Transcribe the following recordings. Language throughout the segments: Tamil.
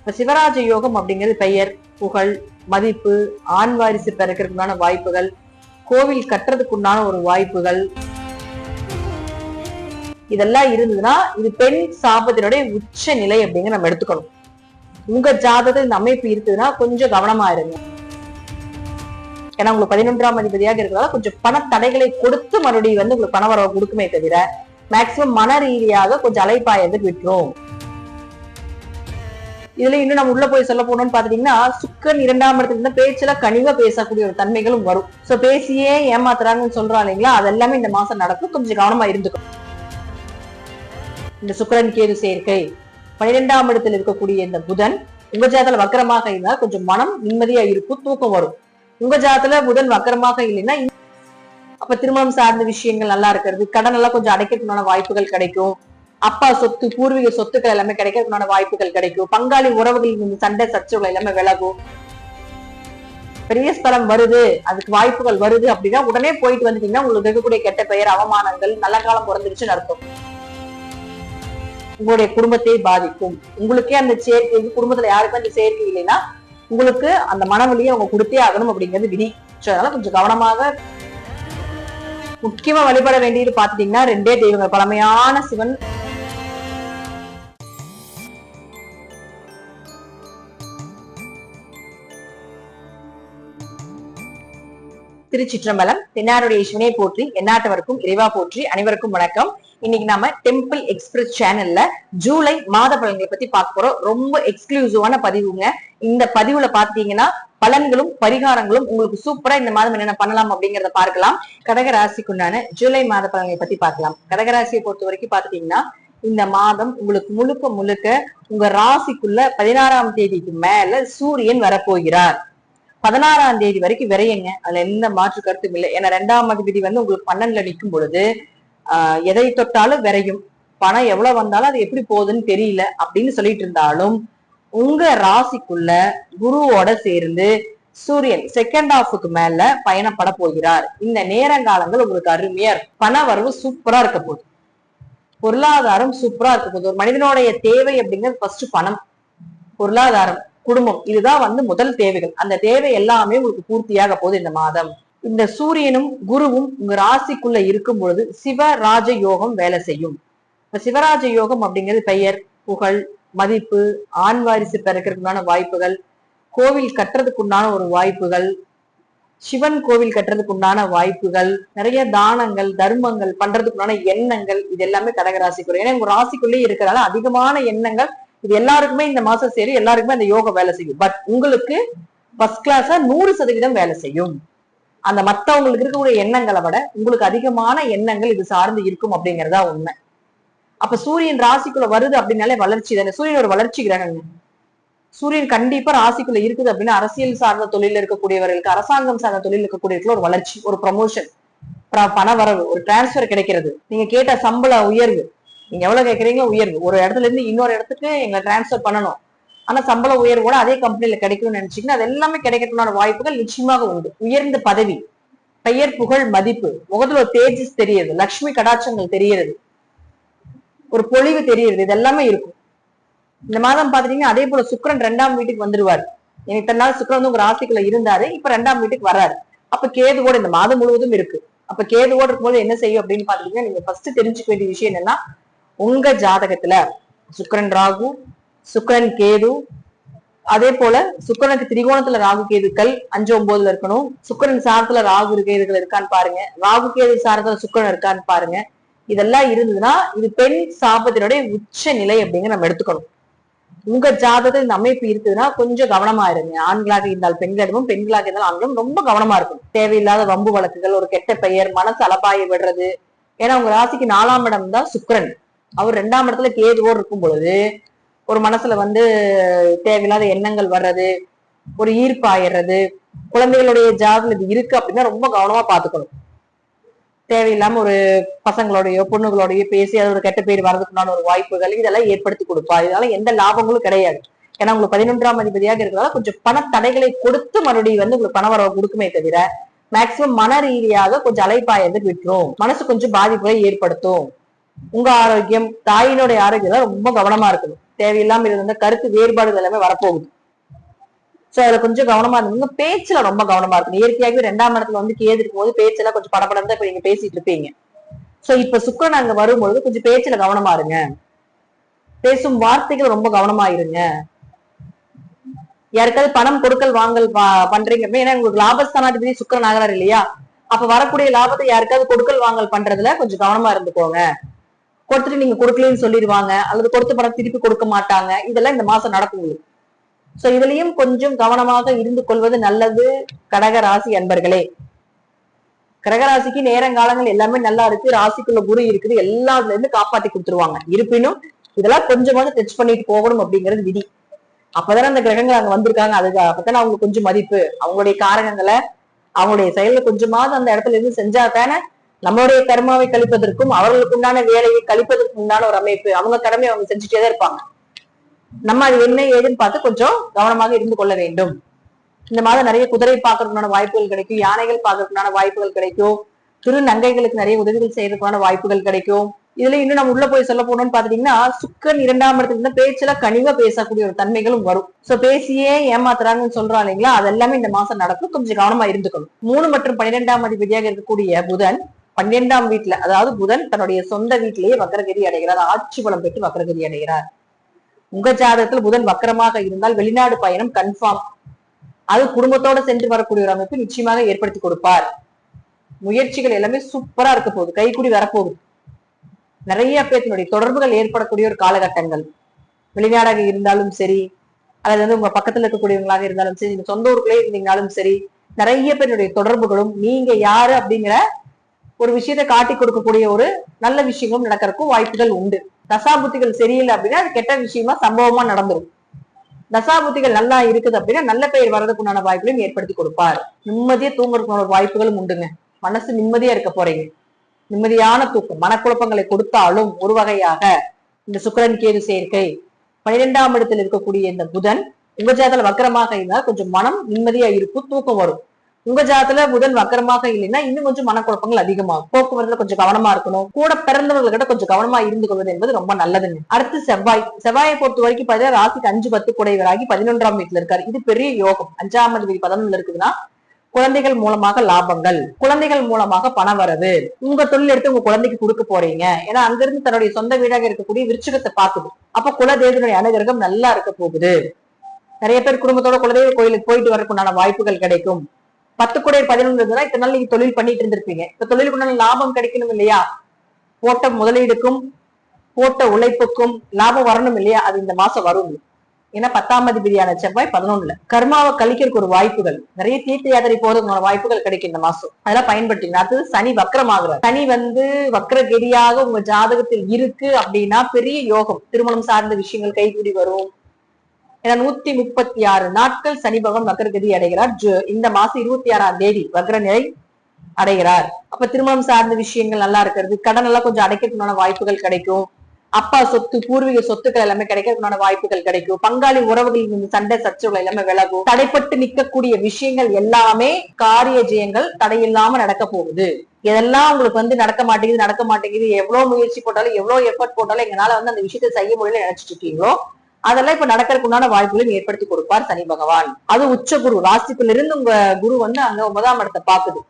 இப்ப சிவராஜ யோகம் அப்படிங்கிறது பெயர், புகழ், மதிப்பு, ஆண் வாரிசு பிறக்கிறதுக்குண்டான வாய்ப்புகள், கோவில் கட்டுறதுக்குண்டான ஒரு வாய்ப்புகள், இதெல்லாம் இருந்ததுன்னா இது பெண் சாபத்தினுடைய உச்ச நிலை அப்படிங்கிற நம்ம எடுத்துக்கணும். உங்க ஜாதகத்தில் இந்த அமைப்பு இருக்குதுன்னா கொஞ்சம் கவனமா இருங்க. ஏன்னா உங்களுக்கு 11ஆம் அதிபதியாக இருக்கிறதால கொஞ்சம் பண தடைகளை கொடுத்து மறுபடியும் உங்களுக்கு பண வரவு கொடுக்குமே தவிர மேக்சிமம் மன ரீதியாக கொஞ்சம் அலைப்பாயதுக்கு விட்டுரும். இதுல இன்னும் நம்ம உள்ள போய் சொல்ல போனோம்னு பாத்தீங்கன்னா சுக்கரன் 2ஆம் இடத்துல இருந்தா பேச்சுல கனிவா பேசக்கூடிய ஒரு தன்மைகளும் வரும். சோ பேசியே ஏமாத்துறாங்கன்னு சொல்றாங்க இல்லைங்களா, அது எல்லாமே இந்த மாசம் நடக்கும். கொஞ்சம் கவனமா இருந்துக்கும். இந்த சுக்கிரன் கேது சேர்க்கை 12ஆம் இடத்தில் இருக்கக்கூடிய இந்த புதன் உங்க ஜாதத்துல வக்கரமாக இருந்தால் கொஞ்சம் மனம் நிம்மதியா இருக்கும், தூக்கம் வரும். உங்க ஜாதத்துல புதன் வக்கரமாக இல்லைன்னா அப்ப திருமணம் சார்ந்த விஷயங்கள் நல்லா இருக்கிறது, கடன் எல்லாம் கொஞ்சம் அடைக்கிறதுக்கான வாய்ப்புகள் கிடைக்கும். அப்பா சொத்து, பூர்வீக சொத்துக்கள் எல்லாமே கிடைக்கிறதுக்கான வாய்ப்புகள் கிடைக்கும். பங்காளி உறவுகளின் சண்டை சச்சரவுகள் எல்லாமே விலகும். பெரிய ஸ்தலம் வருது, அதுக்கு வாய்ப்புகள் வருது அப்படின்னா உடனே போயிட்டு வந்துட்டீங்கன்னா உங்களுக்கு இருக்கக்கூடிய கெட்ட பெயர், அவமானங்கள், நல்ல காலம் பிறந்துருச்சுன்னு அர்த்தம். உங்களுடைய குடும்பத்தை பாதிக்கும். உங்களுக்கே அந்த சேர்க்கை, குடும்பத்துல யாருக்கும் அந்த சேர்க்கை இல்லைன்னா உங்களுக்கு அந்த மனவழியை அவங்க கொடுத்தே ஆகணும் அப்படிங்கிறது விதி. அதனால கொஞ்சம் கவனமாக. முக்கியமா வழிபட வேண்டியது பாத்துட்டீங்கன்னா 2 தெய்வங்கள், பழமையான சிவன், திருச்சிற்றம்பலம். தென்னாருடைய சிவனை போற்றி, எந்நாட்டவருக்கும் இறைவா போற்றி. அனைவருக்கும் வணக்கம். இன்னைக்கு நாம டெம்பிள் எக்ஸ்பிரஸ் சேனல்ல ஜூலை மாத பலன்களை பத்தி பார்க்க போறோம். ரொம்ப எக்ஸ்க்ளூசிவான பதிவுங்க. இந்த பதிவுல பாத்தீங்கன்னா பலன்களும் பரிகாரங்களும் உங்களுக்கு சூப்பரா இந்த மாதம் என்னென்ன பண்ணலாம் அப்படிங்கறத பார்க்கலாம். கடகராசிக்குண்டான ஜூலை மாத பலன்களை பத்தி பார்க்கலாம். கடகராசியை பொறுத்த வரைக்கும் பாத்தீங்கன்னா இந்த மாதம் உங்களுக்கு முழுக்க முழுக்க உங்க ராசிக்குள்ள 16ஆம் தேதிக்கு மேல சூரியன் வரப்போகிறார். 16ஆம் தேதி வரைக்கும் விரையுங்க, அதுல எந்த மாற்று கருத்தும் இல்லை. ஏன்னா 2ஆம் அதிபதி உங்களுக்கு 12ல நிற்கும் பொழுது எதை தொட்டாலும் விரையும். பணம் எவ்வளவு வந்தாலும் அது எப்படி போகுதுன்னு தெரியல அப்படின்னு சொல்லிட்டு இருந்தாலும் உங்க ராசிக்குள்ள குருவோட சேர்ந்து சூரியன் செகண்ட் ஹாஃபுக்கு மேல பயணப்பட போகிறார். இந்த நேரங்காலங்கள் உங்களுக்கு அருமையா இருக்கும். பண வரவு சூப்பரா இருக்க போகுது, பொருளாதாரம் சூப்பரா இருக்க போகுது. ஒரு மனிதனுடைய தேவை அப்படிங்கிறது ஃபர்ஸ்ட் பணம், பொருளாதாரம், குடும்பம், இதுதான் முதல் தேவைகள். அந்த தேவை எல்லாமே உங்களுக்கு பூர்த்தியாக போகுது இந்த மாதம். இந்த சூரியனும் குருவும் உங்க ராசிக்குள்ள இருக்கும் பொழுது சிவராஜ யோகம் வேலை செய்யும். இப்ப சிவராஜ யோகம் அப்படிங்கிறது பெயர், புகழ், மதிப்பு, ஆண் வாரிசு பிறக்கிறதுக்குண்டான வாய்ப்புகள், கோவில் கட்டுறதுக்குண்டான ஒரு வாய்ப்புகள், சிவன் கோவில் கட்டுறதுக்குண்டான வாய்ப்புகள், நிறைய தானங்கள் தர்மங்கள் பண்றதுக்குண்டான எண்ணங்கள், இது எல்லாமே கடகராசிக்குரிய. ஏன்னா உங்க ராசிக்குள்ளேயே இருக்கிறதால அதிகமான எண்ணங்கள். இது எல்லாருக்குமே இந்த மாசம் சரி, எல்லாருக்குமே அந்த யோகம் வேலை செய்யும். பட் உங்களுக்கு ஃபர்ஸ்ட் கிளாஸா 100% வேலை செய்யும். அந்த மத்தவங்களுக்கு இருக்கக்கூடிய எண்ணங்களை விட உங்களுக்கு அதிகமான எண்ணங்கள் இது சார்ந்து இருக்கும் அப்படிங்கறதா உண்மை. அப்ப சூரியன் ராசிக்குள்ள வருது அப்படின்னாலே வளர்ச்சி தானே. சூரியன் ஒரு வளர்ச்சி கிரகங்க. சூரியன் கண்டிப்பா ராசிக்குள்ள இருக்குது அப்படின்னா அரசியல் சார்ந்த தொழில இருக்கக்கூடியவர்களுக்கு, அரசாங்கம் சார்ந்த தொழில் இருக்கக்கூடியவர்களுக்கு ஒரு வளர்ச்சி, ஒரு ப்ரமோஷன், பண வரவு, ஒரு டிரான்ஸ்பர் கிடைக்கிறது. நீங்க கேட்ட சம்பள உயர்வு, நீங்க எவ்வளவு கேட்கறீங்களோ உயர்வு, ஒரு இடத்துல இருந்து இன்னொரு இடத்துக்கு எங்களை டிரான்ஸ்பர் பண்ணணும், ஆனா சம்பள உயர்வோட அதே கம்பெனில கிடைக்கும்னு நினைச்சீங்கன்னா அது எல்லாமே கிடைக்கிறதுனால வாய்ப்புகள் நிச்சயமாக உண்டு. உயர்ந்த பதவி, பெயர், புகழ், மதிப்பு, முகத்துல ஒரு தேஜஸ் தெரியுது, லட்சுமி கடாட்சங்கள் தெரியுது, ஒரு பொலிவு தெரியுது, இது எல்லாமே இருக்கும் இந்த மாதம். பாத்தீங்கன்னா அதே போல சுக்கிரன் 2ஆம் வீட்டுக்கு வந்துருவாரு. இத்தனை நாள் சுக்கிரன் உங்க ராசிக்குள்ள இருந்தாரு, இப்ப 2ஆம் வீட்டுக்கு வர்றாரு. அப்ப கேதுவோட இந்த மாதம் முழுவதும் இருக்கு. அப்ப கேதுவோட இருக்கும்போது என்ன செய்யும் அப்படின்னு பாத்தீங்கன்னா நீங்க ஃபர்ஸ்ட் தெரிஞ்சுக்க வேண்டிய விஷயம் என்னன்னா உங்க ஜாதகத்துல சுக்கிரன் ராகு, சுக்கிரன் கேது, அதே போல சுக்கிரனுக்கு திரிகோணத்துல ராகு கேதுக்கள் 5, 9ல இருக்கணும். சுக்கிரன் சாரத்துல ராகு கேதுகள் இருக்கான்னு பாருங்க, ராகு கேது சாரத்துல சுக்கிரன் இருக்கான்னு பாருங்க. இதெல்லாம் இருந்ததுன்னா இது பெண் சாபத்தினுடைய உச்ச நிலை அப்படிங்கிற நம்ம எடுத்துக்கணும். உங்க ஜாதகத்தில் இந்த அமைப்பு இருக்குதுன்னா கொஞ்சம் கவனமா இருங்க. ஆண்களாக இருந்தால் பெண்களிடமும், பெண்களாக இருந்தால் ஆண்களும் ரொம்ப கவனமா இருக்கும். தேவையில்லாத வம்பு வழக்குகள், ஒரு கெட்ட பெயர், மனசு அலப்பாய விடுறது. ஏன்னா உங்க ராசிக்கு 4ஆம் இடம் தான் சுக்கிரன், அவர் 2ஆம் இடத்துல கேதுவோடு இருக்கும் பொழுது ஒரு மனசுல தேவையில்லாத எண்ணங்கள் வர்றது, ஒரு ஈர்ப்பாயிடுறது. குழந்தைகளுடைய ஜாதகம் இது இருக்கு அப்படின்னா ரொம்ப கவனமா பாத்துக்கணும். தேவையில்லாம ஒரு பசங்களோடய பொண்ணுகளோடய பேசி அது ஒரு கெட்ட பேர் வர்றதுக்குண்டான ஒரு வாய்ப்புகள் இதெல்லாம் ஏற்படுத்தி கொடுப்பா. இதனால எந்த லாபங்களும் கிடையாது. ஏன்னா உங்களுக்கு 11ஆம் அதிபதியாக இருக்கிறதால கொஞ்சம் பண தடைகளை கொடுத்து மறுபடியும் உங்களுக்கு பண வரவு கொடுக்குமே தவிர மேக்சிமம் மன ரீதியாக கொஞ்சம் அலைப்பாயதுக்கு விட்டுரும். மனசு கொஞ்சம் பாதிப்புகளை ஏற்படுத்தும். உங்க ஆரோக்கியம், தாயினுடைய ஆரோக்கியம் ரொம்ப கவனமா இருக்கணும். தேவையில்லாம இருந்த கருத்து வேறுபாடுகள் எல்லாமே வரப்போகுது. சோ அதுல கொஞ்சம் கவனமா இருந்தீங்க. பேச்சுல ரொம்ப கவனமா இருக்கும். இயற்கையாகவே 2ஆம் இடத்துல வந்து கேது இருக்கும் போது பேச்செல்லாம் கொஞ்சம் படபடன்னு இப்ப நீங்க பேசிட்டு இருப்பீங்க. சோ இப்ப சுக்கிரன் அங்க வரும்பொழுது கொஞ்சம் பேச்சுல கவனமா இருங்க. பேசும் வார்த்தைகள் ரொம்ப கவனமா இருங்க. யாருக்காவது பணம் கொடுக்கல் வாங்கல் பண்றீங்க அப்படின்னா உங்களுக்கு லாபஸ்தானாதிபதி சுக்கிரன் ஆகிறார் இல்லையா? அப்ப வரக்கூடிய லாபத்தை யாருக்காவது கொடுக்கல் வாங்கல் பண்றதுல கொஞ்சம் கவனமா இருந்துக்கோங்க. கொடுத்துட்டு நீங்க கொடுக்கலன்னு சொல்லிடுவாங்க, அல்லது கொடுத்த பணம் திருப்பி கொடுக்க மாட்டாங்க. இதெல்லாம் இந்த மாசம் நடக்கும். சோ இதுலயும் கொஞ்சம் கவனமாக இருந்து கொள்வது நல்லது. கடக ராசி அன்பர்களே, கடகராசிக்கு நேரங்காலங்கள் எல்லாமே நல்லா இருக்கு. ராசிக்குள்ள குரு இருக்குது, எல்லாத்துல இருந்து காப்பாத்தி கொடுத்துருவாங்க. இருப்பினும் இதெல்லாம் கொஞ்சமாவது டச் பண்ணிட்டு போகணும் அப்படிங்கிறது விதி. அப்பதானே அந்த கிரகங்கள் அங்க வந்திருக்காங்க. அதுக்கு அப்பதானே அவங்களுக்கு கொஞ்சம் மதிப்பு. அவங்களுடைய காரகங்களை அவங்களுடைய செயல்ல கொஞ்சமாவது அந்த இடத்துல இருந்து செஞ்சா தானே நம்மளுடைய கர்மாவை கழிப்பதற்கும் அவர்களுக்கு உண்டான வேலையை கழிப்பதற்கு உண்டான ஒரு அமைப்பு. அவங்க கடமை அவங்க செஞ்சுட்டே தான் இருப்பாங்க. நம்ம அது என்ன ஏதுன்னு பார்த்து கொஞ்சம் கவனமாக இருந்து கொள்ள வேண்டும். இந்த மாதம் நிறைய குதிரை பார்க்கறதுக்கான வாய்ப்புகள் கிடைக்கும், யானைகள் பார்க்கறதுக்கான வாய்ப்புகள் கிடைக்கும், திரு நங்கைகளுக்கு நிறைய உதவிகள் செய்யறதுக்கான வாய்ப்புகள் கிடைக்கும். இதுல இன்னும் நம்ம உள்ள போய் சொல்ல போனோம்னு பாத்தீங்கன்னா, சுக்கரன் 2ஆம் இடத்துல இருந்த பேச்சுல கனிவா பேசக்கூடிய ஒரு தன்மைகளும் வரும். சோ பேசியே ஏமாத்துறாங்கன்னு சொல்றாங்க இல்லைங்களா, அதெல்லாமே இந்த மாசம் நடக்கும். கொஞ்சம் கவனமா இருந்துக்கணும். 3 மற்றும் 12ஆம் அதிபதியாக இருக்கக்கூடிய புதன் 12ஆம் வீட்டுல, அதாவது புதன் தன்னுடைய சொந்த வீட்டிலேயே வக்ரகதி அடைகிறார். ஆட்சி பலம் பெற்று வக்ரகதி அடைகிறார். உங்க ஜாதகத்துல புதன் வக்கரமாக இருந்தால் வெளிநாடு பயணம் கன்ஃபார்ம். அது குடும்பத்தோட சென்று வரக்கூடிய ஒரு அமைப்பு நிச்சயமாக ஏற்படுத்தி கொடுப்பார். முயற்சிகள் எல்லாமே சூப்பரா இருக்க போகுது, கைக்கூடி வரப்போகுது. நிறைய பேத்தினுடைய தொடர்புகள் ஏற்படக்கூடிய ஒரு காலகட்டங்கள். வெளிநாடாக இருந்தாலும் சரி, அல்லது வந்து உங்க பக்கத்துல இருக்கக்கூடியவங்களாக இருந்தாலும் சரி, நீங்க சொந்த ஊருக்குள்ளே இருந்தீங்கனாலும் சரி, நிறைய பேருடைய தொடர்புகளும் நீங்க யாரு அப்படிங்கிற ஒரு விஷயத்தை காட்டி கொடுக்கக்கூடிய ஒரு நல்ல விஷயங்களும் நடக்கிறதுக்கும் வாய்ப்புகள் உண்டு. தசாபுத்திகள் சரியில்லை அப்படின்னா அது கெட்ட விஷயமா சம்பவமா நடந்துடும். தசாபுத்திகள் நல்லா இருக்குது அப்படின்னா நல்ல பெயர் வர்றதுக்குண்டான வாய்ப்புகளையும் ஏற்படுத்தி கொடுப்பார். நிம்மதியா தூங்குறதுக்கான வாய்ப்புகளும் உண்டுங்க. மனசு நிம்மதியா இருக்க போறீங்க. நிம்மதியான தூக்கம். மனக்குழப்பங்களை கொடுத்தாலும் ஒரு வகையாக இந்த சுக்கிரன் கேது சேர்க்கை, 12ஆம் இடத்தில் இருக்கக்கூடிய இந்த புதன் உங்க ஜாதகத்துல வக்கரமாக இருந்தால் கொஞ்சம் மனம் நிம்மதியா இருக்கும், தூக்கம் வரும். உங்க ஜாதகத்துல புதன் வக்கரமாக இல்லைன்னா இன்னும் கொஞ்சம் மனக்குழப்பங்கள் அதிகமாகும். போக்குவரத்துல கொஞ்சம் கவனமா இருக்கணும். கூட பிறந்தவர்கிட்ட கொஞ்சம் கவனமா இருந்து கொள்வது என்பது ரொம்ப நல்லதுங்க. அடுத்து செவ்வாய். செவ்வாயை பொறுத்த வரைக்கும் பார்த்தீங்கன்னா ராசிக்கு 5-10 குடைவராகி 11ஆம் வீட்டுல இருக்காரு. இது பெரிய யோகம். 5ஆம் அதிபதி 11ல இருக்குதுன்னா குழந்தைகள் மூலமாக லாபங்கள், குழந்தைகள் மூலமாக பண வரவு, உங்க தொழில் எடுத்து உங்க குழந்தைக்கு கொடுக்க போறீங்க. ஏன்னா அங்கிருந்து தன்னுடைய சொந்த வீடாக இருக்கக்கூடிய விருச்சிகத்தை பாக்குது. அப்ப குலதெய்வனுடைய அனுகிரகம் நல்லா இருக்க போகுது. நிறைய பேர் குடும்பத்தோட குலதெய்வ கோயிலுக்கு போயிட்டு வரக்குண்டான வாய்ப்புகள் கிடைக்கும். 10 குடையர் 11 இத்தனை நாள் நீங்க தொழில் பண்ணிட்டு இருந்திருப்பீங்க. இப்ப தொழிலுக்குண்டான லாபம் கிடைக்கணும் இல்லையா? போட்ட முதலீடுக்கும் போட்ட உழைப்புக்கும் லாபம் வரணும் இல்லையா? அது இந்த மாசம் வரும். ஏன்னா 10ஆம் அதிபதியான செவ்வாய் 11ல கர்மாவை கழிக்கிறதுக்கு ஒரு வாய்ப்புகள், நிறைய தீர்த்த யாத்திரை போறதுக்கான வாய்ப்புகள் கிடைக்கும் இந்த மாசம். அதெல்லாம் பயன்படுத்திங்க. அடுத்தது சனி வக்ரமாகிறார். சனி வந்து வக்ரகதியாக உங்க ஜாதகத்தில் இருக்கு அப்படின்னா பெரிய யோகம். திருமணம் சார்ந்த விஷயங்கள் கைகூடி வரும். ஏன்னா 136 நாட்கள் சனி பகவான் வக்ரகதி அடைகிறார். இந்த மாசம் 26ஆம் தேதி வக்ர நிலை அடைகிறார். அப்ப திருமணம் சார்ந்த விஷயங்கள் நல்லா இருக்கிறது, கடன் எல்லாம் கொஞ்சம் அடைக்கிறதுக்கான வாய்ப்புகள் கிடைக்கும். அப்பா சொத்து, பூர்வீக சொத்துக்கள் எல்லாமே கிடைக்கிறதுக்கான வாய்ப்புகள் கிடைக்கும். பங்காளி உறவுகளின் சண்டை சச்சரவுகள் எல்லாமே விலகும். தடைப்பட்டு நிற்கக்கூடிய விஷயங்கள் எல்லாமே காரிய ஜெயங்கள் தடையில்லாம நடக்க போகுது. இதெல்லாம் உங்களுக்கு வந்து நடக்க மாட்டேங்குது, எவ்வளவு முயற்சி போட்டாலும் எவ்வளவு எஃபர்ட் போட்டாலும் எங்களால வந்து அந்த விஷயத்தை செய்ய முடியல நினைச்சிட்டு இருக்கீங்களோ அதெல்லாம் இப்ப நடக்கிறதுக்குண்டான வாய்ப்புகளையும் ஏற்படுத்தி கொடுப்பார் சனி பகவான். அது உச்ச குரு. ராசிக்குள்ள இருந்து உங்க குரு வந்து அங்க 9ஆம் இடத்தை பாக்குது.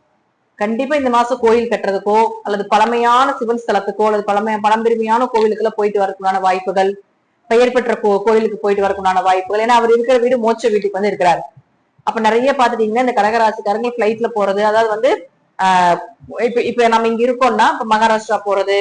கண்டிப்பா இந்த மாசம் கோயில் கட்டுறதுக்கோ அல்லது பழமையான சிவன் ஸ்தலத்துக்கோ அல்லது பழம்பெருமையான கோவிலுக்குள்ள போயிட்டு வரக்குண்டான வாய்ப்புகள், பெயர் பெற்ற கோயிலுக்கு போயிட்டு வரக்குண்டான வாய்ப்புகள். ஏன்னா அவர் இருக்கிற வீடு மோட்ச வீட்டுக்கு வந்து இருக்கிறாரு. அப்ப நிறைய பாத்துட்டீங்கன்னா இந்த கடகராசிக்காரங்க பிளைட்ல போறது, அதாவது வந்து இப்ப நம்ம இங்க இருக்கோம்னா இப்ப மகாராஷ்டிரா போறது,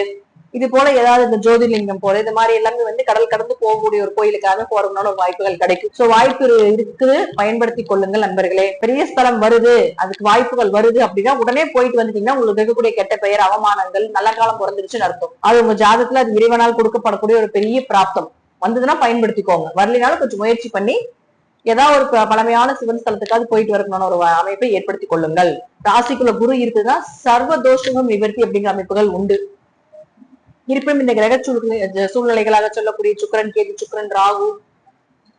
இது போல ஏதாவது இந்த ஜோதிர்லிங்கம் போறது, இது மாதிரி எல்லாமே வந்து கடல் கடந்து போகக்கூடிய ஒரு கோயிலுக்காக போறதுனால வாய்ப்புகள் கிடைக்கும். சோ வாய்ப்பு இருக்குது, பயன்படுத்தி கொள்ளுங்கள் நண்பர்களே. பெரிய ஸ்தலம் வருது, அதுக்கு வாய்ப்புகள் வருது அப்படின்னா உடனே போயிட்டு வந்துட்டீங்கன்னா உங்களுக்கு இருக்கக்கூடிய கெட்ட பெயர், அவமானங்கள், நல்ல காலம் பிறந்துருச்சுன்னு அர்த்தம். அது உங்க ஜாதகத்துல அது இறைவனால் கொடுக்கப்படக்கூடிய ஒரு பெரிய பிராப்தம். வந்ததுன்னா பயன்படுத்திக்கோங்க, வரலினாலும் கொஞ்சம் முயற்சி பண்ணி ஏதாவது ஒரு பழமையான சிவன் ஸ்தலத்துக்காவது போயிட்டு வரணும்னு ஒரு அமைப்பை ஏற்படுத்தி கொள்ளுங்கள். ராசிக்குள்ள குரு இருக்குதுன்னா சர்வ தோஷமும் நிவர்த்தி அப்படிங்கிற அமைப்புகள் உண்டு. இருப்பினும் இந்த கிரக சூழ்நிலைகளாக சொல்லக்கூடிய சுக்கிரன் கேது, சுக்கிரன் ராகு,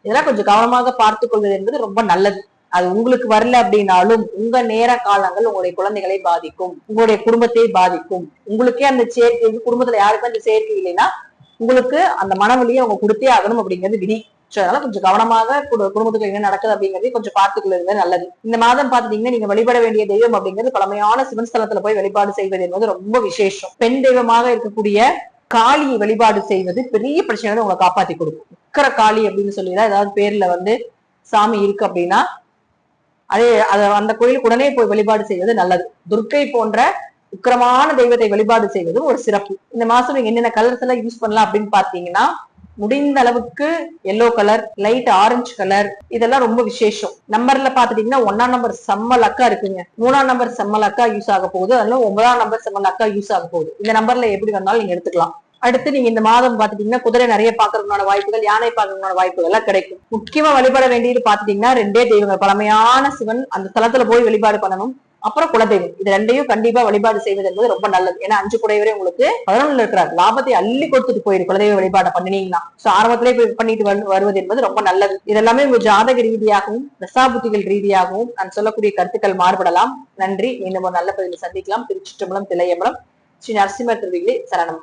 இதெல்லாம் கொஞ்சம் கவனமாக பார்த்துக் கொள்வது என்பது ரொம்ப நல்லது. அது உங்களுக்கு வரல அப்படின்னாலும் உங்க நேர காலங்கள் உங்களுடைய குழந்தைகளை பாதிக்கும், உங்களுடைய குடும்பத்தை பாதிக்கும். உங்களுக்கே அந்த சேர்க்கை, குடும்பத்துல யாருக்கும் அந்த சேர்க்கை இல்லைன்னா உங்களுக்கு அந்த மனவழியை அவங்க கொடுத்தே ஆகணும் அப்படிங்கிறது விதி. அதனால கொஞ்சம் கவனமாக குடும்பத்துக்கு என்ன நடக்குது அப்படிங்கறதையும் கொஞ்சம் பார்த்துக்கிறது நல்லது. இந்த மாதம் பாத்துட்டீங்கன்னா நீங்க வழிபட வேண்டிய தெய்வம் அப்படிங்கிறது பழமையான சிவன் ஸ்தலத்துல போய் வழிபாடு செய்வது என்பது ரொம்ப விசேஷம். பெண் தெய்வமாக இருக்கக்கூடிய காளியை வழிபாடு செய்வது பெரிய பிரச்சனை உங்களை காப்பாத்தி கொடுக்கும். உக்கர காளி அப்படின்னு சொல்லிதான் ஏதாவது பேர்ல சாமி இருக்கு அப்படின்னா அந்த கோயிலுக்கு உடனே போய் வழிபாடு செய்வது நல்லது. துர்க்கை போன்ற உக்கிரமான தெய்வத்தை வழிபாடு செய்வது ஒரு சிறப்பு. இந்த மாசம் நீங்க என்னென்ன கலர்ஸ் எல்லாம் யூஸ் பண்ணலாம் அப்படின்னு பாத்தீங்கன்னா, முடிந்த அளவுக்கு yellow colour, light orange colour, இதெல்லாம் ரொம்ப விசேஷம். நம்பர்ல பாத்துட்டீங்கன்னா 1ஆம் நம்பர் செம்ம லக்கா இருக்குங்க. 3ஆம் நம்பர் செம்ம லக்கா யூஸ் ஆக போகுது. அதனால 9ஆம் நம்பர் செம்ம லக்கா யூஸ் ஆக போகுது. இந்த நம்பர்ல எப்படி வந்தாலும் நீங்க எடுத்துக்கலாம். அடுத்து நீங்க இந்த மாதம் பாத்துட்டீங்கன்னா குதிரை நிறைய பாக்குறதுக்கான வாய்ப்புகள், யானை பாக்குறதுக்கான வாய்ப்புகள் எல்லாம் கிடைக்கும். முக்கியமா வழிபட வேண்டியது பாத்துட்டீங்கன்னா 2 தெய்வங்கள். பழமையான சிவன், அந்த ஸ்தலத்துல போய் வழிபாடு பண்ணணும். அப்புறம் குலதெய்வம். இது 2ஐயும் கண்டிப்பா வழிபாடு செய்வது என்பது ரொம்ப நல்லது. ஏன்னா 5 குடையவரே உங்களுக்கு 11ல இருக்கிறார். லாபத்தை அள்ளி கொடுத்துட்டு போயிரு குலதெய்வ வழிபாடை பண்ணினீங்கன்னா. ஆரம்பத்திலே போய் பண்ணிட்டு வருவது என்பது ரொம்ப நல்லது. இதெல்லாமே உங்க ஜாதக ரீதியாகவும் தசாபுத்திகள் ரீதியாகவும் நான் சொல்லக்கூடிய கருத்துக்கள் மாறுபடலாம். நன்றி. மீண்டும் ஒரு நல்ல பதிவில் சந்திக்கலாம். திருச்சிற்றம்பலம், தில்லையம்பலம், ஸ்ரீ நரசிம்மர் திருவிகளே சரணம்.